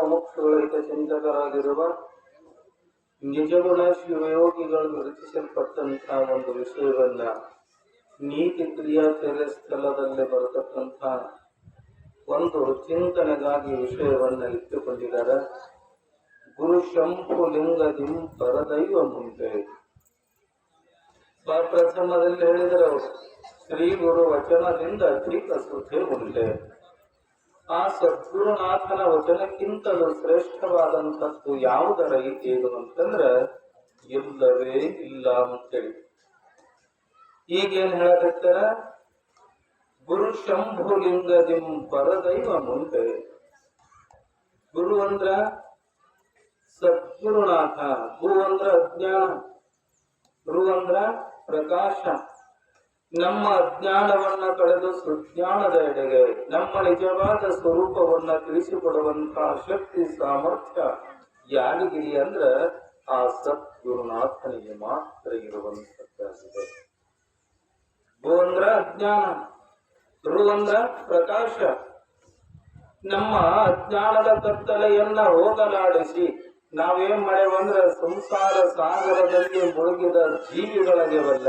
ಮುಮುಕ್ಷುಗಳ ಹಿತಚಿಂತಕರಾಗಿರುವ ನಿಜಗುಣ ಶಿವಯೋಗಿಗಳು ವಿರಚಿಸಲ್ಪಟ್ಟಂತಹ ಒಂದು ವಿಷಯವನ್ನ ನೀತಿ ಕ್ರಿಯಾಚರ್ಯ ಸ್ಥಳದಲ್ಲಿ ಬರತಕ್ಕಂಥ ಒಂದು ಚಿಂತನೆಗಾಗಿ ವಿಷಯವನ್ನ ಇಟ್ಟುಕೊಂಡಿದ್ದಾರೆ. ಗುರು ಶಂಭು ಲಿಂಗದಿಂ ಪರದೈವ ಮುಂದೆ ಪ್ರಥಮದಲ್ಲಿ ಹೇಳಿದರು, ಶ್ರೀ ಗುರು ವಚನದಿಂದ ಅತೀತ ಸುದ್ದಿ ಉಂಟೆ. ಆ ಸದ್ಗುರುನಾಥನ ವಚನಕ್ಕಿಂತಲೂ ಶ್ರೇಷ್ಠವಾದಂಥದ್ದು ಯಾವುದರ ಏನು ಅಂತಂದ್ರೆ ಇಲ್ಲವೇ ಇಲ್ಲ ಅಂತೇಳಿ. ಈಗೇನ್ ಹೇಳಕತ್ತಾರ, ಗುರು ಶಂಭು ಲಿಂಗದಿಂ ಪರದೈವ ಮುಂದೆ. ಗುರು ಅಂದ್ರ ಸದ್ಗುರುನಾಥ, ಗು ಅಂದ್ರ ಅಜ್ಞಾನ, ರು ಅಂದ್ರ ಪ್ರಕಾಶ. ನಮ್ಮ ಅಜ್ಞಾನವನ್ನ ಕಳೆದು ಸುಜ್ಞಾನದ ಎಡೆಗೆ ನಮ್ಮ ನಿಜವಾದ ಸ್ವರೂಪವನ್ನ ತಿಳಿಸಿಕೊಡುವಂತಹ ಶಕ್ತಿ ಸಾಮರ್ಥ್ಯ ಯಾರಿಗಿರಿ ಅಂದ್ರ ಆ ಸದ್ಗುರುನಾಥನಿಗೆ ಮಾತ್ರ ಇರುವಂತದ್ದಾಗಿದೆ. ಗು ಅಂದ್ರ ಅಜ್ಞಾನ, ರು ಅಂದ್ರ ಪ್ರಕಾಶ. ನಮ್ಮ ಅಜ್ಞಾನದ ಕತ್ತಲೆಯನ್ನ ಹೋಗಲಾಡಿಸಿ ನಾವೇನ್ ಮಾಡೇವಂದ್ರ ಸಂಸಾರ ಸಾಗರದಲ್ಲಿ ಮುಳುಗಿದ ಜೀವಿಗಳಿಗೆವಲ್ಲ,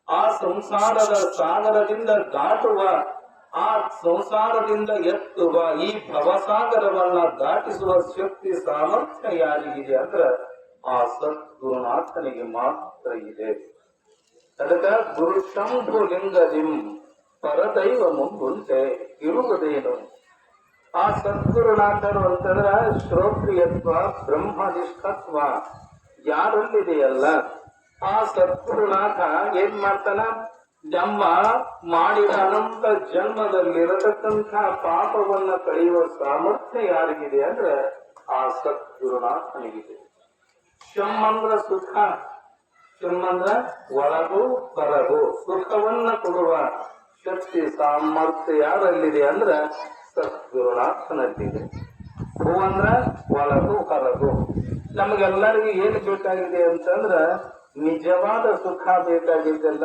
ಆ ಸಂಸಾರದ ಸಾಗರದಿಂದ ದಾಟುವ, ಆ ಸಂಸಾರದಿಂದ ಎತ್ತುವ ಈ ಭವಸಾಗರವನ್ನ ದಾಟಿಸುವ ಶಕ್ತಿ ಸಾಮರ್ಥ್ಯ ಯಾರಿಗಿದೆ ಅಂದ್ರ ಆ ಸದ್ಗುರುನಾಥನಿಗೆ ಮಾತ್ರ ಇದೆ. ಅದಕ್ಕ ಗುರು ಶಂಭು ಲಿಂಗದಿಂ ಪರದೈವ ಮುಂದೆ ಇರುವುದೇನು? ಆ ಸದ್ಗುರುನಾಥರು ಅಂತಂದ್ರ ಶ್ರೋತ್ರಿಯತ್ವ ಬ್ರಹ್ಮನಿಷ್ಠತ್ವ ಯಾರಲ್ಲಿದೆಯಲ್ಲ, ಆ ಸದ್ಗುರುನಾಥ ಏನ್ ಮಾಡ್ತಾನ, ನಮ್ಮ ಮಾಡಿದ ಅನಂತ ಜನ್ಮದಲ್ಲಿರತಕ್ಕಂಥ ಪಾಪವನ್ನ ಕಳೆಯುವ ಸಾಮರ್ಥ್ಯ ಯಾರಿಗಿದೆ ಅಂದ್ರೆ ಆ ಸದ್ಗುರುನಾಥನಿಗಿದೆ. ಶಂ ಅಂದ್ರ ಸುಖ, ಶಂ ಅಂದ್ರ ಒಳಗು ಹೊರಗು, ಸುಖವನ್ನ ಕೊಡುವ ಶಕ್ತಿ ಸಾಮರ್ಥ್ಯ ಯಾರಲ್ಲಿದೆ ಅಂದ್ರ ಸದ್ಗುರುನಾಥನಲ್ಲಿದೆ. ಹೂ ಅಂದ್ರ ಒಳಗು ಹೊರಗು. ನಮಗೆಲ್ಲರಿಗೂ ಏನ್ ಬೇಕಾಗಿದೆ ಅಂತಂದ್ರ ನಿಜವಾದ ಸುಖ ಬೇಕಾಗಿದ್ದಲ್ಲ.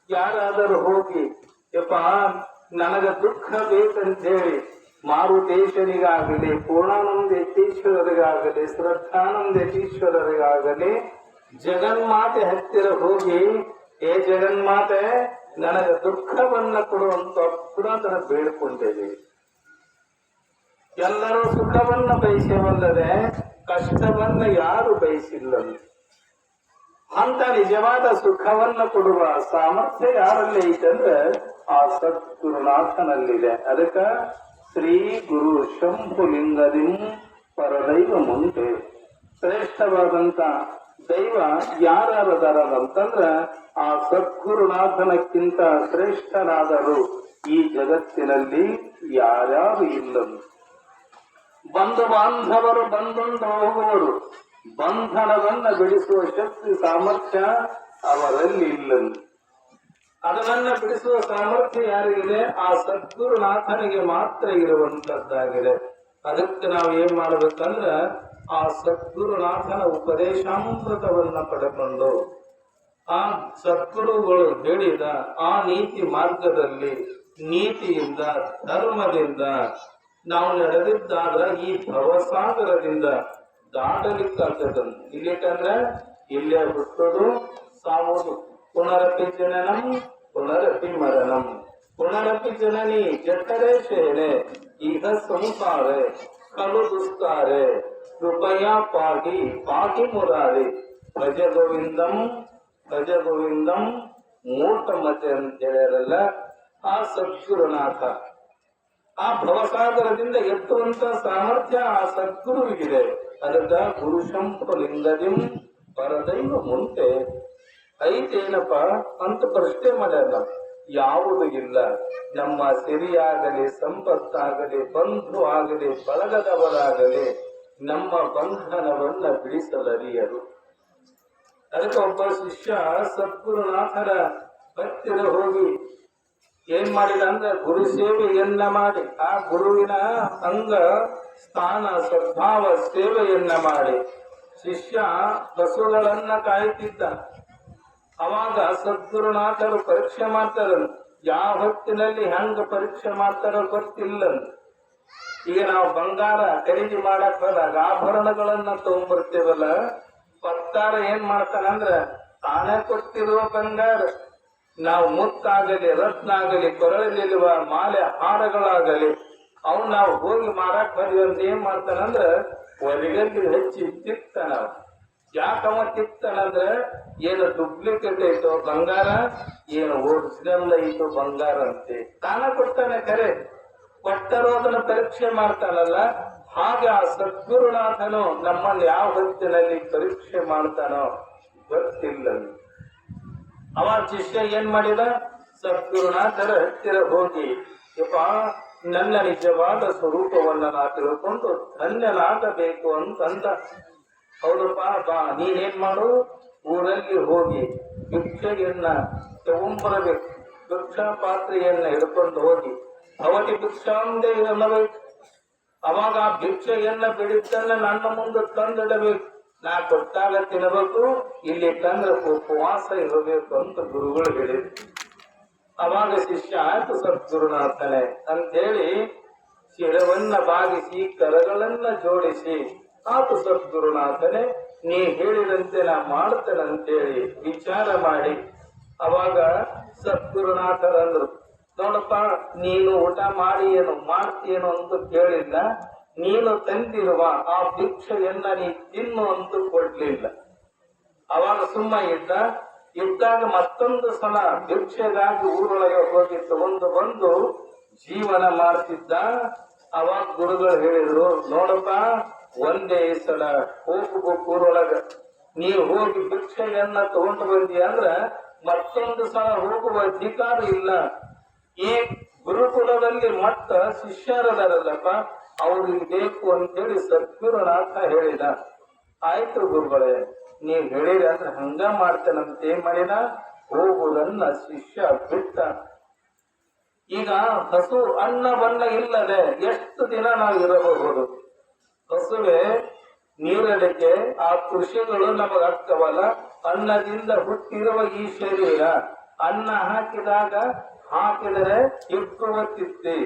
ಯಾರಾದರೂ ಹೋಗಿ ಯಪ್ಪ ನನಗ ದುಃಖ ಬೇಕಂತೇಳಿ ಮಾರುತೇಶ್ವರಿಗಾಗಲಿ, ಪೂರ್ಣಾನಂದೇಶ್ವರರಿಗಾಗಲಿ, ಶ್ರದ್ಧಾನಂದೇಶ್ವರರಿಗಾಗಲಿ ಜಗನ್ಮಾತೆ ಹತ್ತಿರ ಹೋಗಿ, ಏ ಜಗನ್ಮಾತೆ ನನಗ ದುಃಖವನ್ನ ಕೊಡುವಂತ ಪುರಾತನ ಬೇಡ್ಕೊಂಡೇವೆ. ಎಲ್ಲರೂ ಸುಖವನ್ನ ಬಯಸೇವಲ್ಲದೆ ಕಷ್ಟವನ್ನ ಯಾರು ಬಯಸಿಲ್ಲ. ಅಂತ ನಿಜವಾದ ಸುಖವನ್ನ ಕೊಡುವ ಸಾಮರ್ಥ್ಯ ಯಾರಲ್ಲಿ ಐತಂದ್ರೆ ಆ ಸದ್ಗುರುನಾಥನಲ್ಲಿದೆ. ಅದಕ್ಕ ಶ್ರೀ ಗುರು ಶಂಭು ಲಿಂಗದಿಂ ಪರದೈವ ಮುಂದೆ. ಶ್ರೇಷ್ಠವಾದಂತ ದೈವ ಯಾರದಾರಂತಂದ್ರ ಆ ಸದ್ಗುರುನಾಥನಕ್ಕಿಂತ ಶ್ರೇಷ್ಠರಾದರು ಈ ಜಗತ್ತಿನಲ್ಲಿ ಯಾರ್ಯಾರು ಇಲ್ಲ. ಬಂಧು ಬಾಂಧವರು ಬಂದುಂಡು ಹೋಗುವರು, ಬಂಧನವನ್ನ ಬಿಡಿಸುವ ಶಕ್ತಿ ಸಾಮರ್ಥ್ಯ ಅವರಲ್ಲಿ ಇಲ್ಲ. ಅದನ್ನ ಬಿಡಿಸುವ ಸಾಮರ್ಥ್ಯ ಯಾರಿಗಿದೆ? ಆ ಸದ್ಗುರುನಾಥನಿಗೆ ಮಾತ್ರ ಇರುವಂತದ್ದಾಗಿದೆ. ಅದಕ್ಕೆ ನಾವು ಏನ್ ಮಾಡ್ಬೇಕಂದ್ರ ಆ ಸದ್ಗುರುನಾಥನ ಉಪದೇಶಾಮೃತವನ್ನ ಪಡೆಕೊಂಡು ಆ ಸದ್ಗುರುಗಳು ಹೇಳಿದ ಆ ನೀತಿ ಮಾರ್ಗದಲ್ಲಿ ನೀತಿಯಿಂದ ಧರ್ಮದಿಂದ ನಾವು ನಡೆದಿದ್ದಾಗ ಈ ಭವಸಾಗರದಿಂದ ದಾಟಲಿಕ್ಕಾಗ್ತದಂತ. ಇಲ್ಲಿಕಂದ್ರೆ ಇಲ್ಲೇ ಹುಟ್ಟೋದು ಸಾವುದು. ಪುನರಪಿ ಜನನಂ ಪುನರಪಿ ಮರಣಂ, ಪುನರಪಿ ಜನನಿ ಜಠರೇ ಶೇನೆ ಈಗ ಸಂಸಾರೆ ಕಲು ದುಸ್ತಾರೆ ಕೃಪಯಾ ಪಾಗಿ ಪಾಗಿ ಮುರಾರಿ ಭಜ ಗೋವಿಂದಂ ಭಜ ಗೋವಿಂದಂ ಮೂಟ ಮತೆ ಅಂತ ಹೇಳ್ಯಾರಲ್ಲ ಆ ಸದ್ಗುರುನಾಥ. ಆ ಭವಸಾಗರದಿಂದ ಎತ್ತುವಂತ ಸಾಮರ್ಥ್ಯ ಆ ಸದ್ಗುರುವಿಗಿದೆ. ಅದಕ್ಕ ಗುರು ಶಂಭು ಲಿಂಗದಿಂ ಪರದೈವ ಮುಂದೆ ಐತೇನಪ್ಪ ಅಂತ ಪ್ರಶ್ನೆ ಮಾಡ್ಯಾರ. ಯಾವುದು ಇಲ್ಲ. ನಮ್ಮ ಸಿರಿಯಾಗಲಿ, ಸಂಪತ್ತಾಗಲಿ, ಬಂಧು ಆಗಲಿ, ಬಳಗದವರಾಗಲಿ ನಮ್ಮ ಬಂಧನವನ್ನ ಬಿಡಿಸಲರಿಯರು. ಅದಕ್ಕೆ ಒಬ್ಬ ಶಿಷ್ಯ ಸದ್ಗುರುನಾಥರ ಹತ್ತಿರ ಹೋಗಿ ಏನ್ ಮಾಡಿದ ಅಂದ್ರೆ ಗುರು ಸೇವೆಯನ್ನ ಮಾಡಿ, ಆ ಗುರುವಿನ ಅಂಗ ಸ್ಥಾನ ಸದ್ಭಾವ ಸೇವೆಯನ್ನ ಮಾಡಿ ಶಿಷ್ಯ ಬಸವಗಳನ್ನ ಕಾಯ್ತಿದ್ದ. ಅವಾಗ ಸದ್ಗುರುನಾಥರು ಪರೀಕ್ಷೆ ಮಾಡ್ತಾರ. ಯಾವ ಹೊತ್ತಿನಲ್ಲಿ ಹೆಂಗ ಪರೀಕ್ಷೆ ಮಾಡ್ತಾರೋ ಗೊತ್ತಿಲ್ಲ. ಈಗ ನಾವು ಬಂಗಾರ ಖರೀದಿ ಮಾಡಕ್ ಹೋದಾಗ ಆಭರಣಗಳನ್ನ ತಗೊಂಡ್ಬರ್ತೇವಲ್ಲ, ಪತ್ತಾರ ಏನ್ ಮಾಡ್ತಾನಂದ್ರ ತಾನೇ ಕೊಟ್ಟಿರುವ ಬಂಗಾರ ನಾವು ಮುತ್ತಾಗಲಿ ರತ್ನ ಆಗಲಿ ಕೊರಳಲಿರುವ ಮಾಲೆ ಹಾರಗಳಾಗಲಿ ಅವ್ ನಾವು ಹೋಗಿ ಮಾರಾಕ್ ಬಂದ್ವಿ ಅಂತ ಏನ್ ಮಾಡ್ತಾನಂದ್ರ ಒಲಿಗಲ್ಲಿ ಹಚ್ಚಿ ತಿಕ್ತಾನ. ಯಾಕವ ತಿಕ್ತಾನಂದ್ರ ಏನು ಡೂಪ್ಲಿಕೇಟ್ ಐತೋ ಬಂಗಾರ, ಏನು ಒರಿಜಿನಲ್ ಐತೋ ಬಂಗಾರ ಅಂತೆ ತಾನ ಕೊಡ್ತಾನೆ. ಕರೆ ಕೊಟ್ಟರೋ ಅದನ್ನ ಪರೀಕ್ಷೆ ಮಾಡ್ತಾನಲ್ಲ, ಹಾಗೆ ಆ ಸದ್ಗುರುನಾಥನು ನಮ್ಮನ್ನು ಯಾವ ಹೊತ್ತಿನಲ್ಲಿ ಪರೀಕ್ಷೆ ಮಾಡ್ತಾನೋ ಗೊತ್ತಿಲ್ಲ. ಅವ ಶಿಷ್ಯ ಏನ್ ಮಾಡಿದ, ಸದ್ಗುರುನಾಥರ ಹತ್ತಿರ ಹೋಗಿ ಯಪ್ಪ ನನ್ನ ನಿಜವಾದ ಸ್ವರೂಪವನ್ನ ನಾ ತಿಳ್ಕೊಂಡು ಧನ್ಯನಾಗಬೇಕು ಅಂತಂದ. ಹೌದಪ್ಪ ಬಾ, ನೀನೇನ್ ಮಾಡು, ಊರಲ್ಲಿ ಹೋಗಿ ಭಿಕ್ಷೆಯನ್ನ ತಗೊಂಬರಬೇಕು. ಭಿಕ್ಷಾ ಪಾತ್ರೆಯನ್ನ ಹಿಡ್ಕೊಂಡು ಹೋಗಿ ಅವಟಿ ಭಿಕ್ಷಾಂದೇ ಅನ್ನಬೇಕು. ಅವಾಗ ಆ ಭಿಕ್ಷೆಯನ್ನ ಬಿಡಿದ್ದನ್ನ ನನ್ನ ಮುಂದೆ ತಂದಿಡಬೇಕು. ನಾ ಕೊಟ್ಟಾಗ ತಿನ್ನಬೇಕು, ಇಲ್ಲಿ ತಂದ್ರೆ ಉಪವಾಸ ಇರಬೇಕು ಅಂತ ಗುರುಗಳು ಹೇಳಿದ್ರು. ಅವಾಗ ಶಿಷ್ಯ ಆಯ್ತು ಸದ್ಗುರುನಾಥನೇ ಅಂತೇಳಿ ಶಿರವನ್ನ ಬಾಗಿಸಿ ಕರಗಳನ್ನ ಜೋಡಿಸಿ ಆತು ಸದ್ಗುರುನಾಥನೇ ನೀ ಹೇಳಿದಂತೆ ನಾ ಮಾಡ್ತೇನಂತೇಳಿ ವಿಚಾರ ಮಾಡಿ ಅವಾಗ ಸದ್ಗುರುನಾಥರಂದ್ರು, ನೋಡಪ್ಪ ನೀನು ಊಟ ಮಾಡಿ ಏನು ಮಾಡ್ತೀಯೇನೋ ಅಂತ ಕೇಳಿಲ್ಲ, ನೀನು ತಂದಿರುವ ಆ ಭಿಕ್ಷೆಯನ್ನ ನೀ ತಿನ್ನು ಅಂತ ಕೊಡ್ಲಿಲ್ಲ. ಅವಾಗ ಸುಮ್ಮ ಇದ್ದಾಗ ಮತ್ತೊಂದು ಸಲ ಭಿಕ್ಷೆಗಾಗಿ ಊರೊಳಗೆ ಹೋಗಿ ತಗೊಂಡು ಬಂದು ಜೀವನ ಮಾಡ್ತಿದ್ದ. ಅವಾಗ ಗುರುಗಳು ಹೇಳಿದ್ರು, ನೋಡಪ್ಪ ಒಂದೇ ಸಲ ಹೋಗ್ಬೇಕು ಊರೊಳಗ, ನೀ ಹೋಗಿ ಭಿಕ್ಷೆಯನ್ನ ತಗೊಂಡು ಬಂದಿ ಅಂದ್ರ ಮತ್ತೊಂದು ಸಲ ಹೋಗುವ ಅಧಿಕಾರ ಇಲ್ಲ. ಈ ಗುರುಕುಲದಲ್ಲಿ ಮತ್ತ ಶಿಷ್ಯರದಾರಲ್ಲಪ್ಪ ಅವ್ರಿಗೆ ಬೇಕು ಅಂತೇಳಿ ಸದ್ಗುರುನಾಥ ಹೇಳಿದ. ಆಯ್ತು ಗುರುಗಳೇ, ನೀವ್ ಹೇಳಿರಿ ಅಂದ್ರೆ ಹಂಗ ಮಾಡ್ತೇನಂತ ಏನ್ ಮಾಡಿದ, ಹೋಗುವುದನ್ನ ಶಿಷ್ಯ ಬಿಟ್ಟ. ಈಗ ಹಸು ಅನ್ನ ಬಣ್ಣ ಇಲ್ಲದೆ ಎಷ್ಟು ದಿನ ನಾವು ಇರಬಹುದು? ಹಸುವೆ ನೀರಡಿಕೆ ಆ ಕೃಷಿಗಳು ನಮಗಾಗ್ತವಲ್ಲ, ಅನ್ನದಿಂದ ಹುಟ್ಟಿರುವ ಈ ಶರೀರ ಅನ್ನ ಹಾಕಿದರೆ ಹಿಗ್ಗುವ ತಿತ್ತಿ,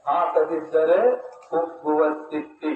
ಹಾಕದಿದ್ದರೆ ಕುಗ್ಗುವ ತಿತ್ತಿ.